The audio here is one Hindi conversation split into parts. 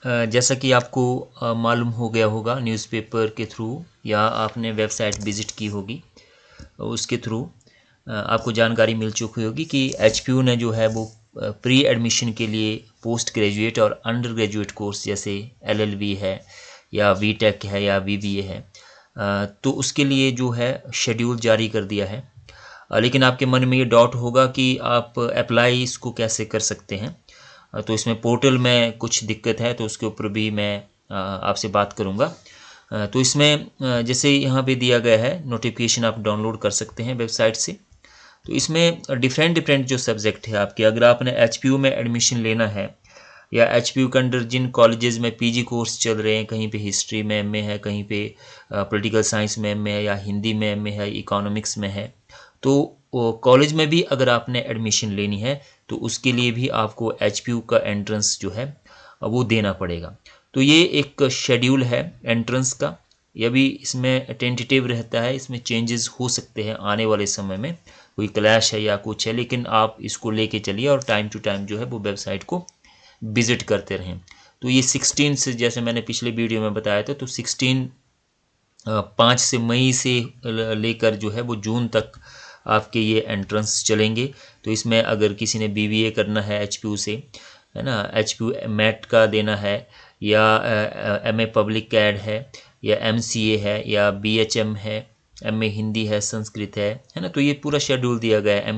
जैसा कि आपको मालूम हो गया होगा न्यूज़पेपर के थ्रू या आपने वेबसाइट विज़िट की होगी, उसके थ्रू आपको जानकारी मिल चुकी होगी कि एचपीयू ने जो है वो प्री एडमिशन के लिए पोस्ट ग्रेजुएट और अंडर ग्रेजुएट कोर्स जैसे एलएलबी है या वीटेक है या वीबीए है, तो उसके लिए जो है शेड्यूल जारी कर दिया है। लेकिन आपके मन में ये डाउट होगा कि आप अप्लाई इसको कैसे कर सकते हैं। तो इसमें पोर्टल में कुछ दिक्कत है, तो उसके ऊपर भी मैं आपसे बात करूँगा। तो इसमें जैसे यहाँ पे दिया गया है, नोटिफिकेशन आप डाउनलोड कर सकते हैं वेबसाइट से। तो इसमें डिफरेंट डिफरेंट जो सब्जेक्ट है आपके, अगर आपने एचपीयू में एडमिशन लेना है या एचपीयू के अंडर जिन कॉलेजेस में पीजी कोर्स चल रहे हैं, कहीं पे हिस्ट्री में एमए है, कहीं पे पॉलिटिकल साइंस में एमए है या हिंदी में एमए है, इकोनॉमिक्स में है, तो कॉलेज में भी अगर आपने एडमिशन लेनी है तो उसके लिए भी आपको एचपीयू का एंट्रेंस जो है वो देना पड़ेगा। तो ये एक शेड्यूल है एंट्रेंस का। यह भी इसमें टेंटेटिव रहता है, इसमें चेंजेस हो सकते हैं आने वाले समय में, कोई क्लैश है या कुछ है, लेकिन आप इसको लेके चलिए और टाइम टू टाइम जो है वो वेबसाइट को विजिट करते रहें। तो ये 16 से, जैसे मैंने पिछले वीडियो में बताया था, तो 5 से मई से लेकर जो है वो जून तक आपके ये एंट्रेंस चलेंगे। तो इसमें अगर किसी ने बीबीए करना है एचपीयू से, है ना, एचपीयू मैट का देना है या एमए पब्लिक कैड है या एमसीए है या बीएचएम है, एमए हिंदी है, संस्कृत है ना, तो ये पूरा शेड्यूल दिया गया है।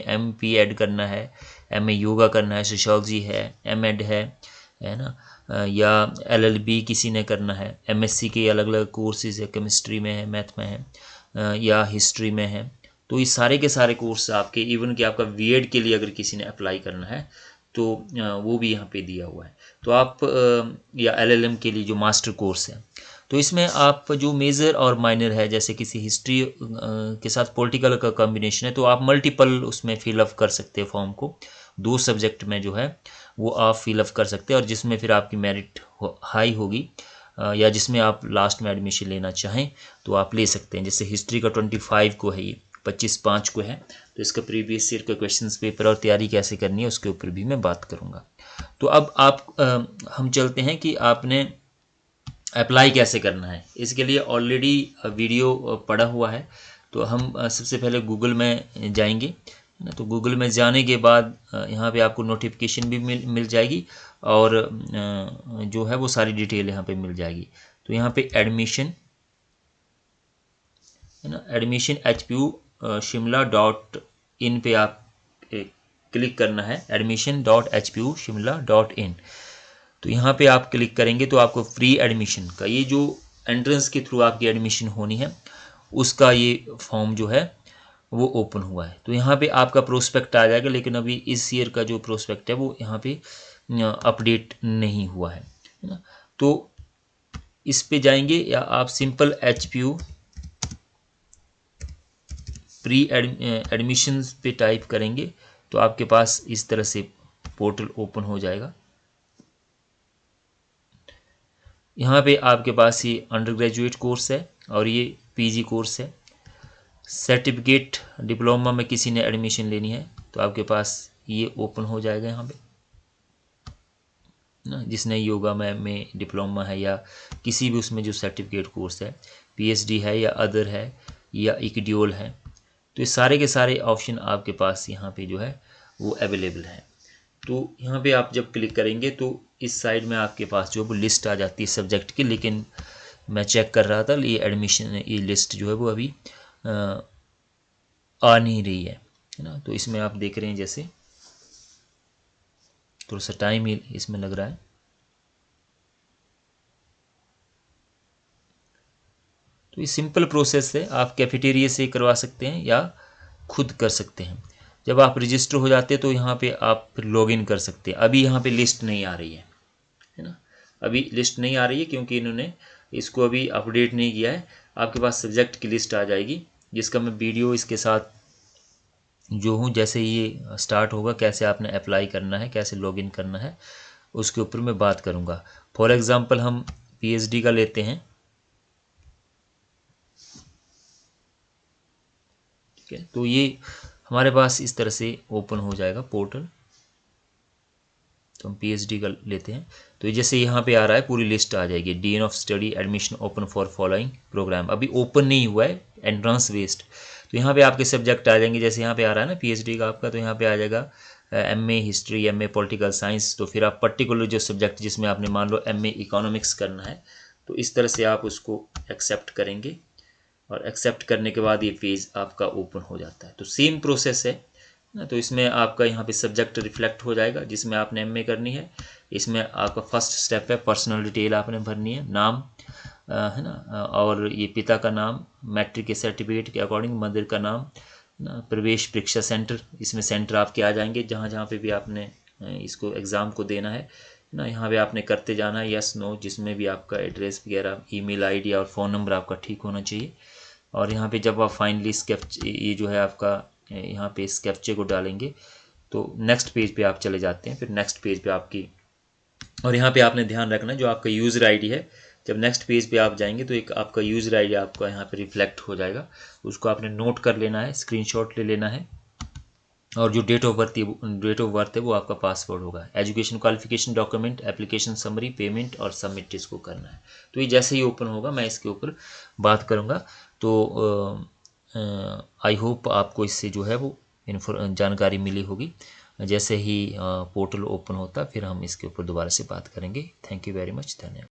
एमपी ऐड करना है, एमए योगा करना है, सोशियोलॉजी है, एमएड है ना, या एलएलबी किसी ने करना है, एमएससी के अलग अलग कोर्सेज है, केमिस्ट्री में है, मैथ में है, या हिस्ट्री में है। तो ये सारे के सारे कोर्स आपके, इवन कि आपका बीएड के लिए अगर किसी ने अप्लाई करना है तो वो भी यहाँ पे दिया हुआ है। तो आप या एलएलएम के लिए जो मास्टर कोर्स है, तो इसमें आप जो मेजर और माइनर है, जैसे किसी हिस्ट्री के साथ पॉलिटिकल का कॉम्बिनेशन है, तो आप मल्टीपल उसमें फिलअप कर सकते हैं फॉर्म को। 2 सब्जेक्ट में जो है वो आप फिलअप कर सकते हैं, और जिसमें फिर आपकी मेरिट हाई होगी या जिसमें आप लास्ट में एडमिशन लेना चाहें तो आप ले सकते हैं। जैसे हिस्ट्री का 25 को है, ये 25/5 को है, तो इसका प्रीवियस ईयर का क्वेश्चंस पेपर और तैयारी कैसे करनी है उसके ऊपर भी मैं बात करूंगा। तो अब हम चलते हैं कि आपने अप्लाई कैसे करना है। इसके लिए ऑलरेडी वीडियो पड़ा हुआ है। तो हम सबसे पहले गूगल में जाएंगे, है ना। तो गूगल में जाने के बाद यहाँ पे आपको नोटिफिकेशन भी मिल जाएगी, और जो है वो सारी डिटेल यहाँ पे मिल जाएगी। तो यहाँ पे एडमिशन, है ना, admission HPU Shimla dot in पे आप क्लिक करना है, admission.hpu shimla.in। तो यहाँ पे आप क्लिक करेंगे तो आपको फ्री एडमिशन का, ये जो एंट्रेंस के थ्रू आपकी एडमिशन होनी है उसका ये फॉर्म जो है वो ओपन हुआ है। तो यहाँ पे आपका प्रोस्पेक्ट आ जाएगा, लेकिन अभी इस ईयर का जो प्रोस्पेक्ट है वो यहाँ पे अपडेट नहीं हुआ है ना। तो इस पे जाएंगे या आप सिंपल HPU प्री एडमिशन पे टाइप करेंगे तो आपके पास इस तरह से पोर्टल ओपन हो जाएगा। यहाँ पे आपके पास ये अंडर ग्रेजुएट कोर्स है और ये पीजी कोर्स है। सर्टिफिकेट डिप्लोमा में किसी ने एडमिशन लेनी है तो आपके पास ये ओपन हो जाएगा यहाँ पे ना, जिसने योगा में डिप्लोमा है या किसी भी उसमें जो सर्टिफिकेट कोर्स है, पीएचडी है या अदर है या इक्ड्यूल है, तो ये सारे के सारे ऑप्शन आपके पास यहाँ पे जो है वो अवेलेबल है। तो यहाँ पे आप जब क्लिक करेंगे तो इस साइड में आपके पास जो वो लिस्ट आ जाती है सब्जेक्ट की, लेकिन मैं चेक कर रहा था ये एडमिशन, ये लिस्ट जो है वो अभी आ नहीं रही है ना। तो इसमें आप देख रहे हैं जैसे थोड़ा सा टाइम ही इसमें लग रहा है। तो ये सिंपल प्रोसेस है, आप कैफेटेरिया से करवा सकते हैं या खुद कर सकते हैं। जब आप रजिस्टर हो जाते हैं तो यहाँ पे आप फिर लॉगिन कर सकते हैं। अभी यहाँ पे लिस्ट नहीं आ रही है ना, अभी लिस्ट नहीं आ रही है क्योंकि इन्होंने इसको अभी अपडेट नहीं किया है। आपके पास सब्जेक्ट की लिस्ट आ जाएगी, जिसका मैं वीडियो इसके साथ जो हूँ, जैसे ये स्टार्ट होगा कैसे आपने अप्लाई करना है, कैसे लॉगिन करना है, उसके ऊपर मैं बात करूँगा। फॉर एग्ज़ाम्पल हम पीएचडी का लेते हैं, ठीक है। तो ये हमारे पास इस तरह से ओपन हो जाएगा पोर्टल। तो हम पीएचडी का लेते हैं। तो ये जैसे यहाँ पे आ रहा है पूरी लिस्ट आ जाएगी, dean of study admission open for following programme, अभी ओपन नहीं हुआ है, एंट्रेंस बेस्ड। तो यहाँ पे आपके सब्जेक्ट आ जाएंगे, जैसे यहाँ पे आ रहा है ना पीएचडी का आपका, तो यहाँ पे आ जाएगा MA history, MA political science. तो फिर आप पर्टिकुलर जो सब्जेक्ट जिसमें आपने मान लो एमए इकोनॉमिक्स करना है, तो इस तरह से आप उसको एक्सेप्ट करेंगे, और एक्सेप्ट करने के बाद ये पेज आपका ओपन हो जाता है। तो सेम प्रोसेस है ना। तो इसमें आपका यहाँ पे सब्जेक्ट रिफ्लेक्ट हो जाएगा जिसमें आपने एमए करनी है। इसमें आपका फर्स्ट स्टेप है पर्सनल डिटेल आपने भरनी है, नाम है ना, और ये पिता का नाम, मैट्रिक के सर्टिफिकेट के अकॉर्डिंग मदर का नाम ना, प्रवेश परीक्षा सेंटर, इसमें सेंटर आपके आ जाएंगे जहाँ जहाँ पे भी आपने इसको एग्ज़ाम को देना है ना। यहाँ पे आपने करते जाना है यस नो, जिसमें भी आपका एड्रेस वगैरह, ईमेल आईडी और फ़ोन नंबर आपका ठीक होना चाहिए। और यहाँ पे जब आप फाइनली ये जो है आपका यहाँ पे इस कैप्चे को डालेंगे तो नेक्स्ट पेज पे आप चले जाते हैं। फिर नेक्स्ट पेज पे आपकी, और यहाँ पे आपने ध्यान रखना जो आपका यूज़र आईडी है, जब नेक्स्ट पेज पे आप जाएंगे तो एक आपका यूज़र आईडी आपका यहाँ पे रिफ्लेक्ट हो जाएगा, उसको आपने नोट कर लेना है, स्क्रीनशॉट ले लेना है। और जो डेट ऑफ बर्थ है वो आपका पासवर्ड होगा। Education qualification document, application summary, payment और सबमिट इसको करना है। तो ये जैसे ही ओपन होगा मैं इसके ऊपर बात करूँगा। तो आई होप आपको इससे जो है वो जानकारी मिली होगी। जैसे ही पोर्टल ओपन होता फिर हम इसके ऊपर दोबारा से बात करेंगे। थैंक यू वेरी मच, धन्यवाद।